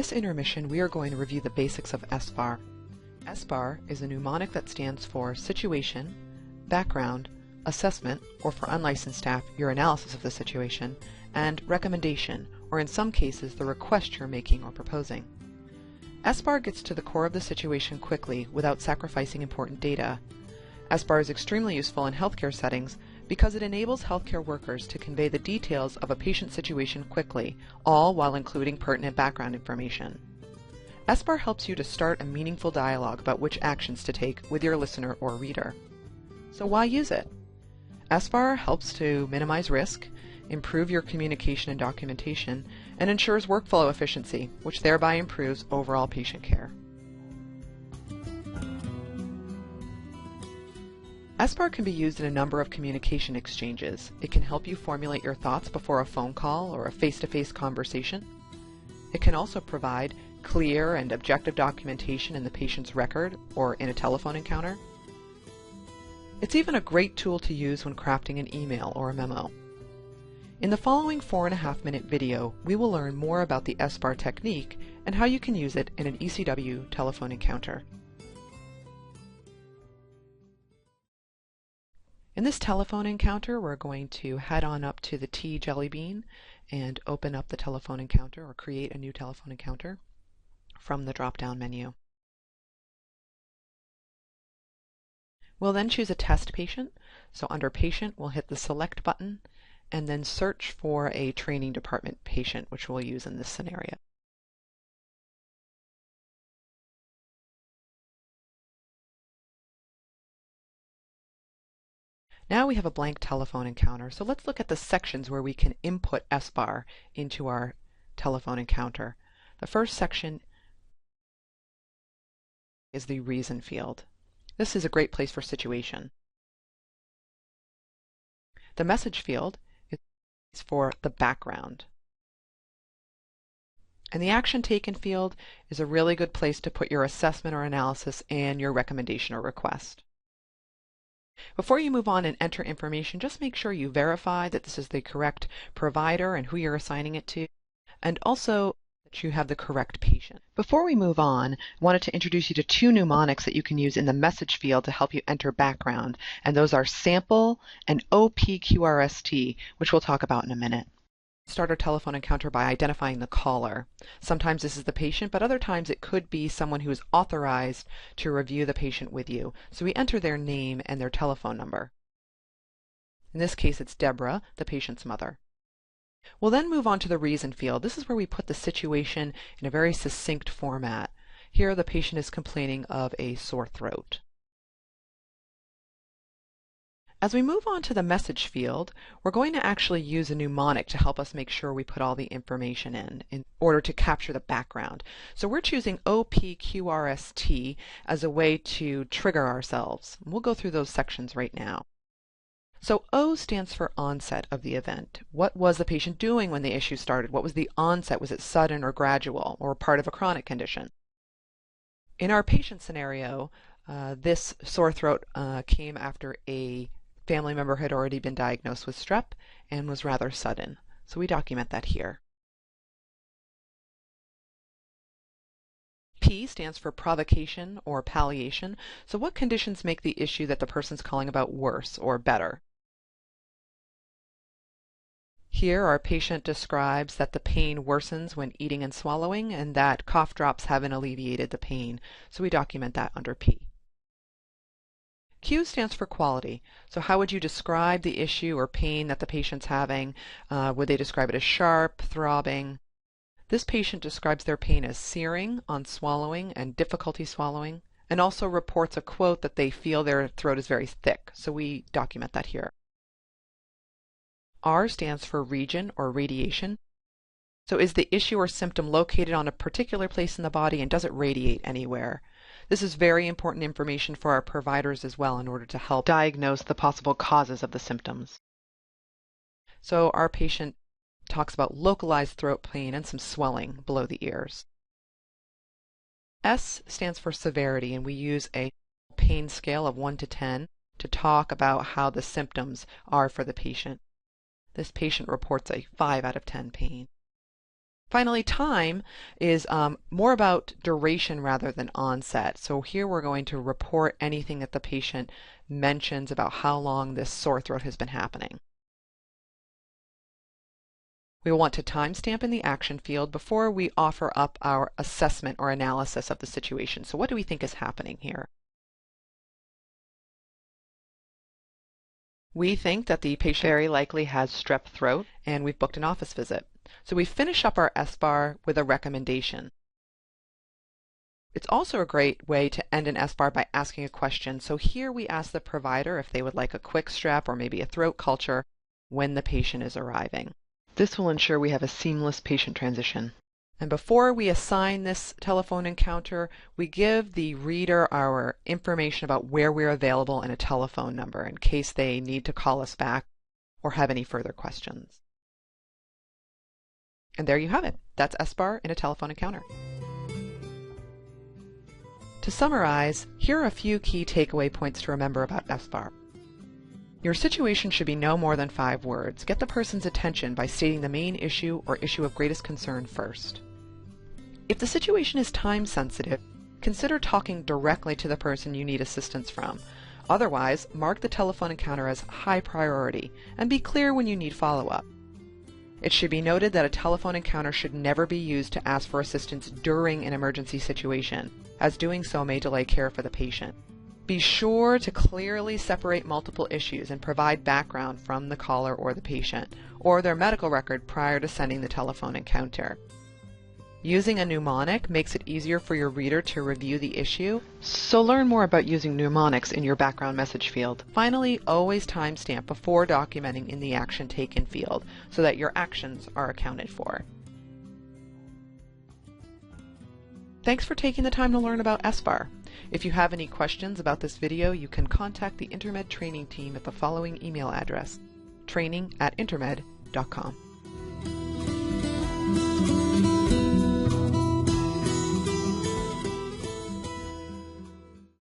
this intermission, we are going to review the basics of SBAR. SBAR is a mnemonic that stands for Situation, Background, Assessment, or for unlicensed staff, your analysis of the situation, and Recommendation, or in some cases, the request you're making or proposing. SBAR gets to the core of the situation quickly without sacrificing important data. SBAR is extremely useful in healthcare settings because it enables healthcare workers to convey the details of a patient situation quickly, all while including pertinent background information. SBAR helps you to start a meaningful dialogue about which actions to take with your listener or reader. So why use it? SBAR helps to minimize risk, improve your communication and documentation, and ensures workflow efficiency, which thereby improves overall patient care. SBAR can be used in a number of communication exchanges. It can help you formulate your thoughts before a phone call or a face-to-face conversation. It can also provide clear and objective documentation in the patient's record or in a telephone encounter. It's even a great tool to use when crafting an email or a memo. In the following 4.5-minute video, we will learn more about the SBAR technique and how you can use it in an ECW telephone encounter. In this telephone encounter, we're going to head on up to the T Jelly Bean and open up the telephone encounter or create a new telephone encounter from the drop-down menu. We'll then choose a test patient. So under Patient, we'll hit the Select button and then search for a training department patient, which we'll use in this scenario. Now we have a blank telephone encounter, so let's look at the sections where we can input SBAR into our telephone encounter. The first section is the reason field. This is a great place for situation. The message field is for the background. And the action taken field is a really good place to put your assessment or analysis and your recommendation or request. Before you move on and enter information, just make sure you verify that this is the correct provider and who you're assigning it to, and also that you have the correct patient. Before we move on, I wanted to introduce you to two mnemonics that you can use in the message field to help you enter background, and those are sample and OPQRST, which we'll talk about in a minute. Start our telephone encounter by identifying the caller. Sometimes this is the patient, but other times it could be someone who is authorized to review the patient with you. So we enter their name and their telephone number. In this case, it's Deborah, the patient's mother. We'll then move on to the reason field. This is where we put the situation in a very succinct format. Here the patient is complaining of a sore throat. As we move on to the message field, we're going to actually use a mnemonic to help us make sure we put all the information in order to capture the background. So we're choosing OPQRST as a way to trigger ourselves. We'll go through those sections right now. So O stands for onset of the event. What was the patient doing when the issue started? What was the onset? Was it sudden or gradual or part of a chronic condition? In our patient scenario, this sore throat came after a family member had already been diagnosed with strep and was rather sudden. So we document that here. P stands for provocation or palliation. So what conditions make the issue that the person's calling about worse or better? Here our patient describes that the pain worsens when eating and swallowing and that cough drops haven't alleviated the pain. So we document that under P. Q stands for quality. So how would you describe the issue or pain that the patient's having? Would they describe it as sharp, throbbing? This patient describes their pain as searing on swallowing and difficulty swallowing, and also reports a quote that they feel their throat is very thick. So we document that here. R stands for region or radiation. So is the issue or symptom located on a particular place in the body and does it radiate anywhere? This is very important information for our providers as well in order to help diagnose the possible causes of the symptoms. So our patient talks about localized throat pain and some swelling below the ears. S stands for severity, and we use a pain scale of 1 to 10 to talk about how the symptoms are for the patient. This patient reports a 5 out of 10 pain. Finally, time is more about duration rather than onset. So here we're going to report anything that the patient mentions about how long this sore throat has been happening. We will want to timestamp in the action field before we offer up our assessment or analysis of the situation. So what do we think is happening here? We think that the patient very likely has strep throat, and we've booked an office visit. So we finish up our SBAR with a recommendation. It's also a great way to end an SBAR by asking a question. So here we ask the provider if they would like a quick strep or maybe a throat culture when the patient is arriving. This will ensure we have a seamless patient transition. And before we assign this telephone encounter, we give the reader our information about where we're available and a telephone number in case they need to call us back or have any further questions. And there you have it. That's SBAR in a telephone encounter. To summarize, here are a few key takeaway points to remember about SBAR. Your situation should be no more than 5 words. Get the person's attention by stating the main issue or issue of greatest concern first. If the situation is time sensitive, consider talking directly to the person you need assistance from. Otherwise, mark the telephone encounter as high priority and be clear when you need follow-up. It should be noted that a telephone encounter should never be used to ask for assistance during an emergency situation, as doing so may delay care for the patient. Be sure to clearly separate multiple issues and provide background from the caller or the patient, or their medical record prior to sending the telephone encounter. Using a mnemonic makes it easier for your reader to review the issue, so learn more about using mnemonics in your background message field. Finally, always timestamp before documenting in the action taken field so that your actions are accounted for. Thanks for taking the time to learn about SBAR. If you have any questions about this video, you can contact the InterMed training team at the following email address: training@intermed.com.